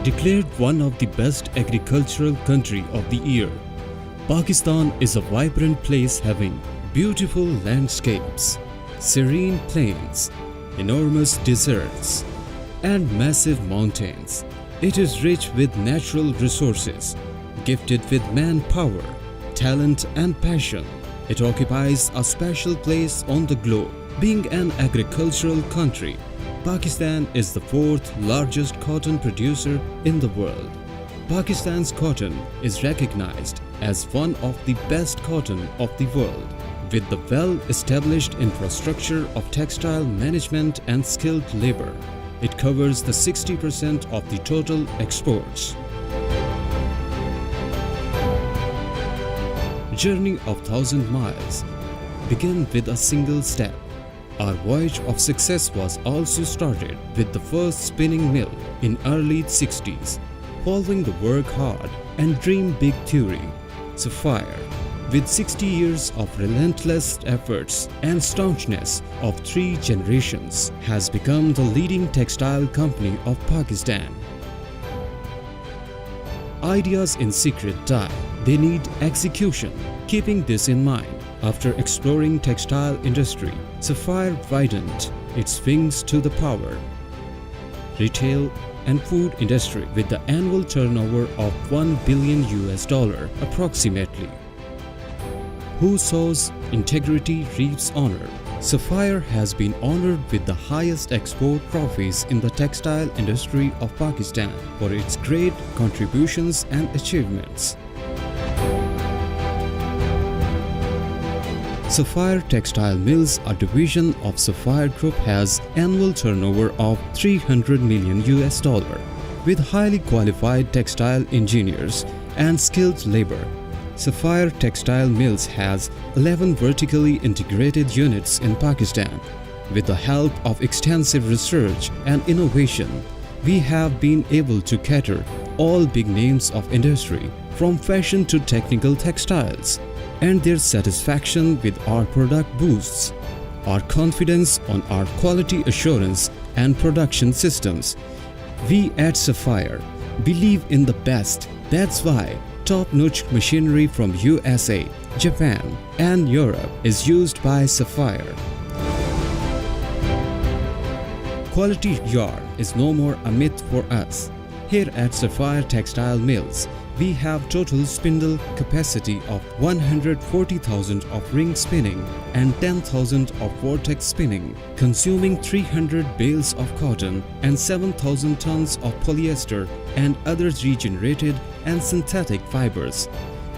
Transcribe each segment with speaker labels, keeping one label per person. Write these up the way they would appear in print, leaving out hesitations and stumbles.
Speaker 1: Declared one of the best agricultural country of the year, Pakistan is a vibrant place having beautiful landscapes, serene plains, enormous deserts, and massive mountains. It is rich with natural resources, gifted with manpower, talent and passion. It occupies a special place on the globe. Being an agricultural country, Pakistan is the fourth largest cotton producer in the world. Pakistan's cotton is recognized as one of the best cotton of the world, with the well-established infrastructure of textile management and skilled labor. It covers the 60% of the total exports. Journey of 1,000 miles began with a single step. Our voyage of success was also started with the first spinning mill in early 60s. Following the work hard and dream big theory, Sapphire, with 60 years of relentless efforts and staunchness of 3 generations, has become the leading textile company of Pakistan. Ideas in secret die. They need execution. Keeping this in mind, after exploring textile industry, Sapphire widened its wings to the power, retail and food industry with the annual turnover of $1 billion approximately. Who sows integrity reaps honor. Sapphire has been honored with the highest export trophies in the textile industry of Pakistan for its great contributions and achievements. Sapphire Textile Mills, a division of Sapphire Group, has annual turnover of $300 million with highly qualified textile engineers and skilled labor. Sapphire Textile Mills has 11 vertically integrated units in Pakistan. With the help of extensive research and innovation, we have been able to cater all big names of industry, from fashion to technical textiles, and their satisfaction with our product boosts our confidence on our quality assurance and production systems. We at Sapphire believe in the best. That's why top-notch machinery from USA, Japan, and Europe is used by Sapphire. Quality yarn is no more a myth for us. Here at Sapphire Textile Mills, we have total spindle capacity of 140,000 of ring spinning and 10,000 of vortex spinning, consuming 300 bales of cotton and 7,000 tons of polyester and other regenerated and synthetic fibers.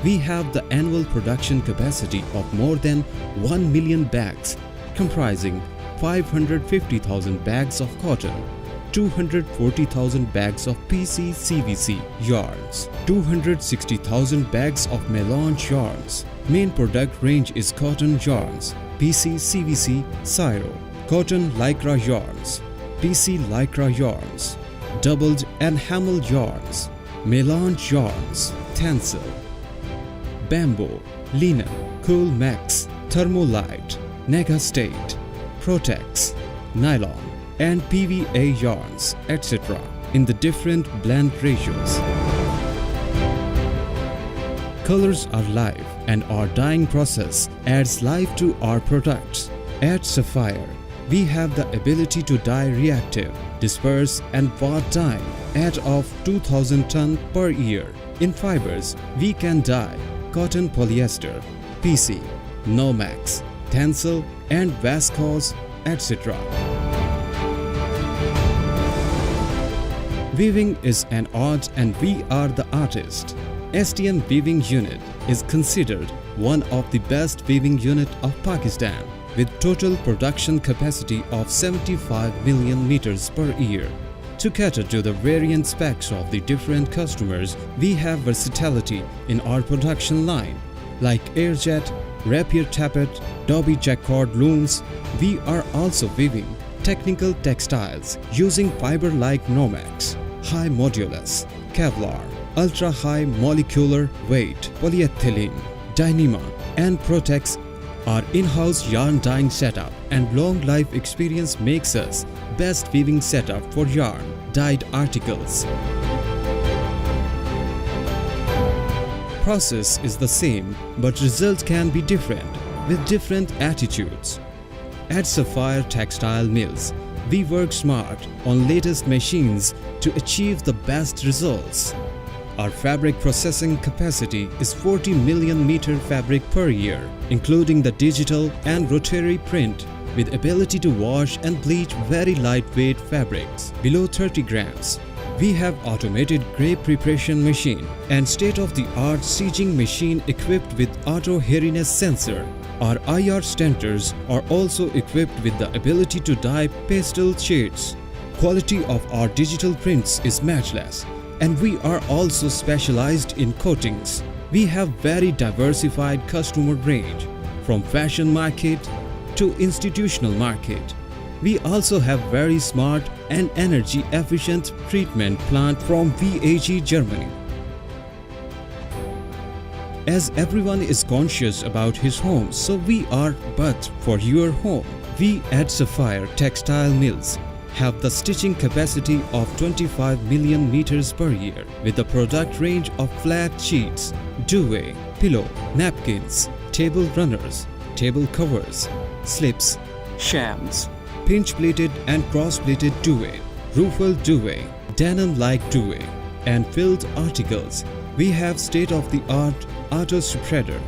Speaker 1: We have the annual production capacity of more than 1 million bags, comprising 550,000 bags of cotton, 240,000 bags of PC/CVC yarns, 260,000 bags of melange yarns. Main product range is cotton yarns, PC/CVC Syro, cotton lycra yarns, PC lycra yarns, doubled and hamel yarns, melange yarns, tencel, bamboo, linen, Cool Max, Thermolite, Negastate, Protex, nylon, and PVA yarns, etc. in the different blend ratios. Colors are live and our dyeing process adds life to our products. At Sapphire, we have the ability to dye reactive, disperse and watt dyeing at of 2,000 ton per year. In fibers, we can dye cotton polyester, PC, Nomax, tencel and viscose, etc. Weaving is an art and we are the artist. STM Weaving Unit is considered one of the best weaving unit of Pakistan with total production capacity of 75 million meters per year. To cater to the varying specs of the different customers, we have versatility in our production line like airjet, rapier tappet, Dobby jacquard looms. We are also weaving technical textiles using fiber like Nomax, high modulus, Kevlar, ultra-high molecular weight, polyethylene, Dyneema and Protex. Our in-house yarn dyeing setup and long life experience makes us best weaving setup for yarn dyed articles. process is the same, but result can be different with different attitudes. At Sapphire Textile Mills, we work smart on latest machines to achieve the best results. Our fabric processing capacity is 40 million meter fabric per year, including the digital and rotary print, with ability to wash and bleach very lightweight fabrics below 30 grams. We have automated grape preparation machine and state-of-the-art stitching machine equipped with auto hairiness sensor. Our IR stentors are also equipped with the ability to dye pastel shades. Quality of our digital prints is matchless, and we are also specialized in coatings. We have very diversified customer range, from fashion market to institutional market. We also have very smart and energy efficient treatment plant from VAG Germany. As everyone is conscious about his home, so we are but for your home. We at Sapphire Textile Mills have the stitching capacity of 25 million meters per year with a product range of flat sheets, duvet, pillow, napkins, table runners, table covers, slips, shams, pinch-pleated and cross-pleated duvet, ruffled duvet, denim-like duvet, and filled articles. We have state-of-the-art auto spreader,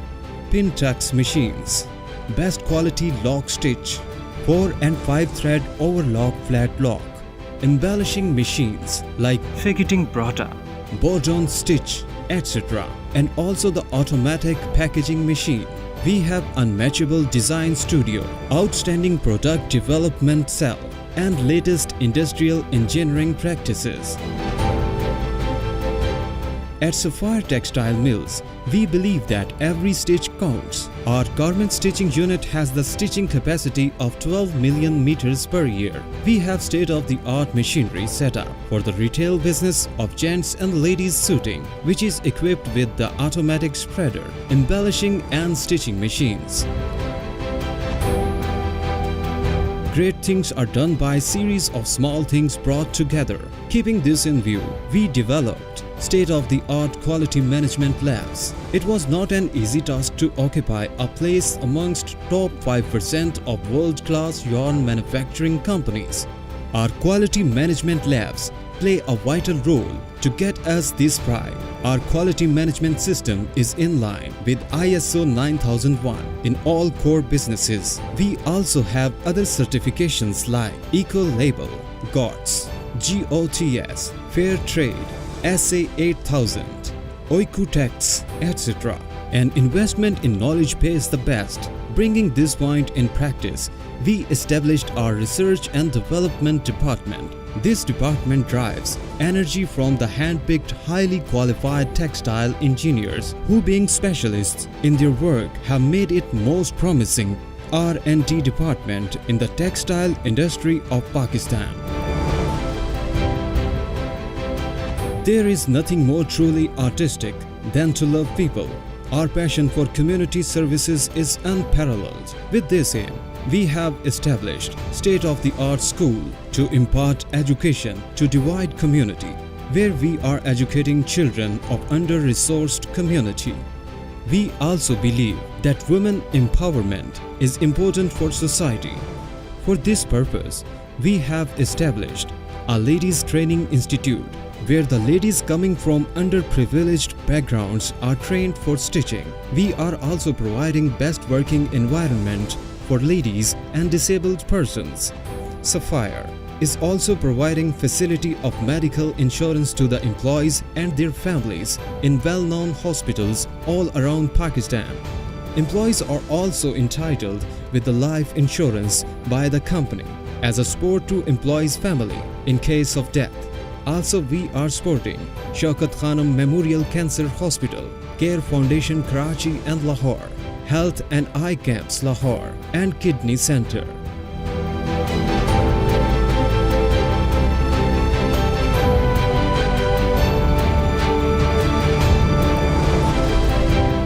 Speaker 1: pin tucks machines, best quality lock stitch, 4 and 5 thread overlock flat lock, embellishing machines like ficketing brata, bolt-on stitch, etc., and also the automatic packaging machine. We have unmatchable design studio, outstanding product development cell, and latest industrial engineering practices. At Sapphire Textile Mills, we believe that every stitch counts. Our garment stitching unit has the stitching capacity of 12 million meters per year. We have state-of-the-art machinery set up for the retail business of gents and ladies suiting, which is equipped with the automatic spreader, embellishing and stitching machines. Great things are done by a series of small things brought together. Keeping this in view, we developed state-of-the-art quality management labs. It was not an easy task to occupy a place amongst top 5% of world-class yarn manufacturing companies. Our quality management labs play a vital role to get us this pride. Our quality management system is in line with ISO 9001 in all core businesses. We also have other certifications like Eco-Label, GOTS, GOTS, Fair Trade, SA 8000, Oikotex, etc. And investment in knowledge pays the best. Bringing this point in practice, we established our research and development department. This department drives energy from the hand-picked, highly qualified textile engineers who, being specialists in their work, have made it most promising R&D department in the textile industry of Pakistan. There is nothing more truly artistic than to love people. Our passion for community services is unparalleled. With this aim, we have established state-of-the-art school to impart education to divide community, where we are educating children of under-resourced community. We also believe that women empowerment is important for society. For this purpose, we have established a ladies training institute where the ladies coming from underprivileged backgrounds are trained for stitching. We are also providing best working environment for ladies and disabled persons. Sapphire is also providing facility of medical insurance to the employees and their families in well-known hospitals all around Pakistan. Employees are also entitled with the life insurance by the company as a support to employees' family in case of death. Also, we are supporting Shaukat Khanum Memorial Cancer Hospital, Care Foundation Karachi and Lahore, Health and Eye Camps Lahore, and Kidney Center.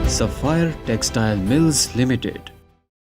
Speaker 1: Sapphire Textile Mills Limited.